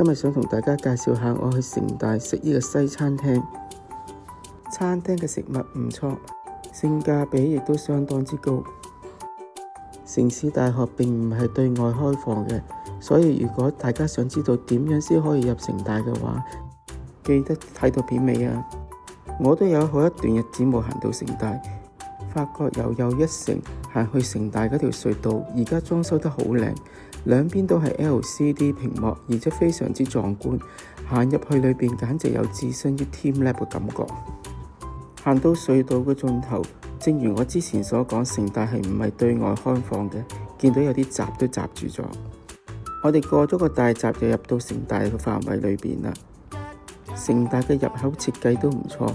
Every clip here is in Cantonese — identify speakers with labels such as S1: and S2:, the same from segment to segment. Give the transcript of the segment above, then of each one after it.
S1: 今日想同大家介紹下我去城大食呢個西餐廳。餐廳嘅食物唔錯，性價比亦都相當之高。城市大學並唔係對外開放嘅，所以如果大家想知道點樣先可以入城大嘅話，記得睇到片尾啊！我都有好一段日子冇行到城大，發覺由又一城行去城大嗰條隧道，而家裝修得好靚，兩邊都係 LCD 屏幕，而且非常之壯觀。行入去裏邊簡直有置身於 TeamLab 嘅感覺。行到隧道嘅盡頭，正如我之前所講，城大係唔係對外開放嘅，見到有啲閘都閘住咗。我哋過咗個大閘就入到城大嘅範圍裏邊啦。城大嘅入口設計都唔錯，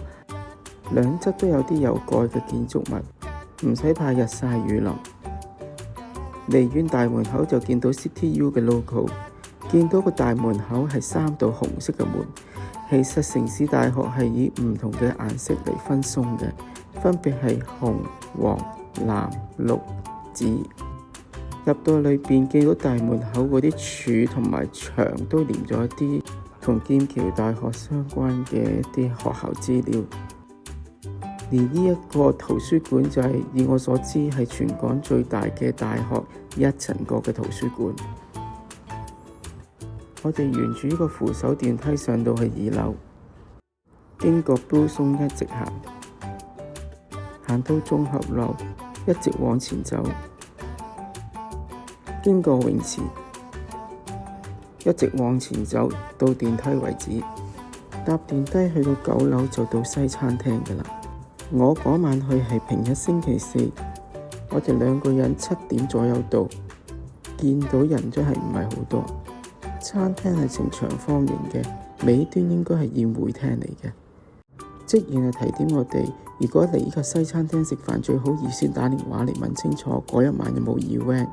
S1: 兩側都有啲有蓋嘅建築物，唔使怕日曬雨淋。離遠大門口就見到 CityU 嘅 logo， 見到個大門口係3道紅色嘅門。其實城市大學係以唔同嘅顏色嚟分送嘅，分別係紅、黃、藍、綠、紫。入到裏邊見到大門口嗰啲柱同埋牆都連咗一啲同劍橋大學相關嘅一啲學校資料。而呢一個圖書館就係以我所知係全港最大嘅大學一層過嘅圖書館。我哋沿住呢個扶手電梯上到去2樓，經過 Blue Zone 一直行到綜合樓，一直往前走，經過泳池，一直往前走到電梯為止。搭電梯去到9樓就到西餐廳㗎喇。我嗰晚去係平日星期4，我哋2個人7點左右到，見到人真係唔係好多。餐廳係呈長方形嘅，尾端應該係宴會廳嚟嘅。職員係提點我哋，如果嚟呢個西餐廳食飯，最好預先打電話嚟問清楚嗰一晚有冇 event。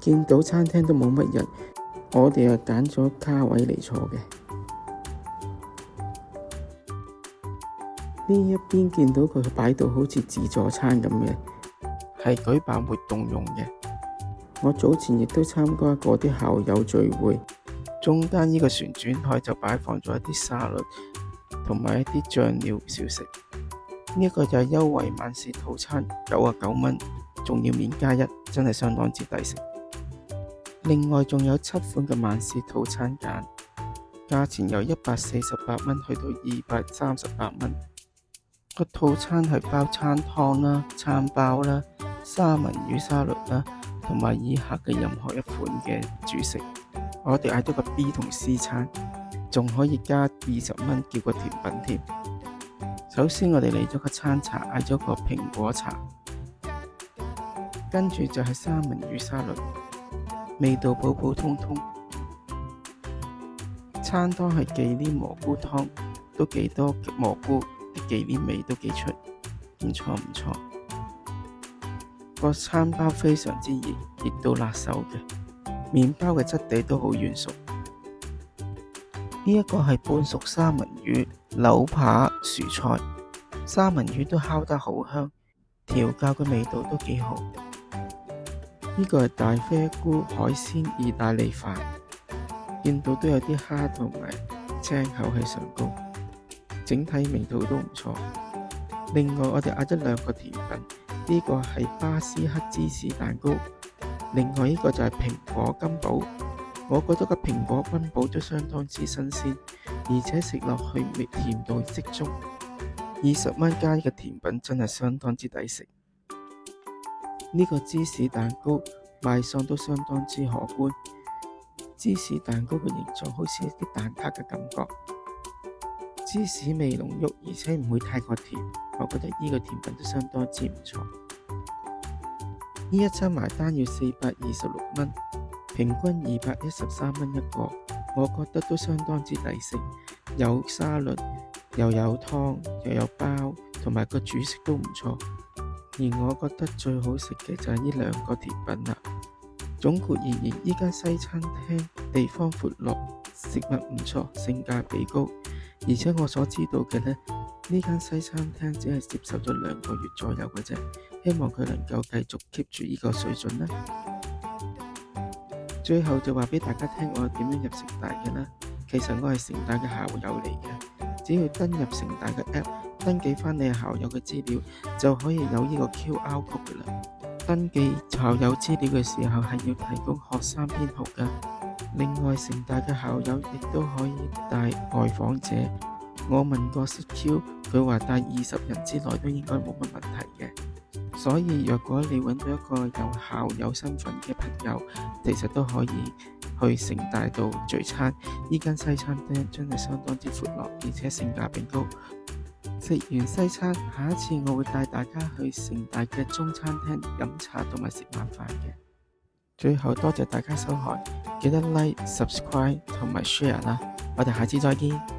S1: 見到餐廳都冇乜人，我哋又揀咗卡位嚟坐嘅。呢一邊見到佢擺到好似自助餐咁嘅，係舉辦活動用嘅。我早前亦都參加過啲校友聚會，中間呢個旋轉台就擺放咗一啲沙律同埋一啲醬料小食。呢個就係優惠晚市套餐，99蚊，仲要免加1，真係相當之抵食。另外仲有7款嘅晚市套餐揀，價錢由148蚊去到238蚊。個套餐係包餐湯啦、餐包啦、三文魚沙律啦，同埋以下嘅任何一款嘅主食。我哋嗌咗個 B 同 C 餐，仲可以加20蚊叫個甜品添。首先我哋嚟咗個餐茶，嗌咗個蘋果茶，跟住就係三文魚沙律，味道普普通通。餐湯係忌廉蘑菇湯，都幾多蘑菇，啲忌廉味都幾出，唔錯唔錯。個餐包非常之熱，熱到辣手嘅，麵包嘅質地都好軟熟。呢一個係半熟三文魚、柳扒、薯菜，三文魚都烤得好香，調教嘅味道都幾好。呢個係大啡菇海鮮意大利飯，見到都有啲蝦同埋青口喺上高，整體味道都唔錯。另外我哋嗌咗2個甜品，呢個係巴斯克芝士蛋糕，另外呢個就係蘋果金寶。我覺得個蘋果金寶都相當之新鮮，而且食落去甜度適中。20蚊加呢個甜品真係相當之抵食。呢個芝士蛋糕賣相都相當之可觀，芝士蛋糕嘅形狀好似一啲蛋撻嘅感覺，芝士味濃郁，而且唔會太過甜。我覺得呢個甜品都相當之唔錯。呢一餐埋單要426蚊，平均213蚊一個，我覺得都相當之抵食。有沙律，又有湯，又有包，同埋個主食都唔錯。而我覺得最好食嘅就係呢2個甜品啦。總括而言，呢間西餐廳地方闊落，食物唔錯，性價比高。而且我所知道嘅呢間西餐廳只係接受咗2個月左右嘅啫，希望佢能夠繼續 keep 住呢個水準啦。最後就話俾大家聽我點樣入城大嘅啦。其實我係城大嘅校友嚟嘅，只要登入城大嘅 App， 登記返你校友嘅資料，就可以有呢個 QR code 嘅啦。登記校友資料嘅時候係要提供學生編號㗎。另外，城大嘅校友亦都可以帶外訪者。我問過 CQ， 佢話帶20人之內都應該冇乜問題嘅。所以若果你揾到一個有校友身份嘅朋友，其實都可以去城大度聚餐。呢間西餐廳真係相當之闊落，而且性價比高。食完西餐，下一次我會帶大家去城大嘅中餐廳飲茶同埋食晚飯嘅。最後多謝大家收看，記得 Like、Subscribe 同埋 Share 啦，我哋下次再見。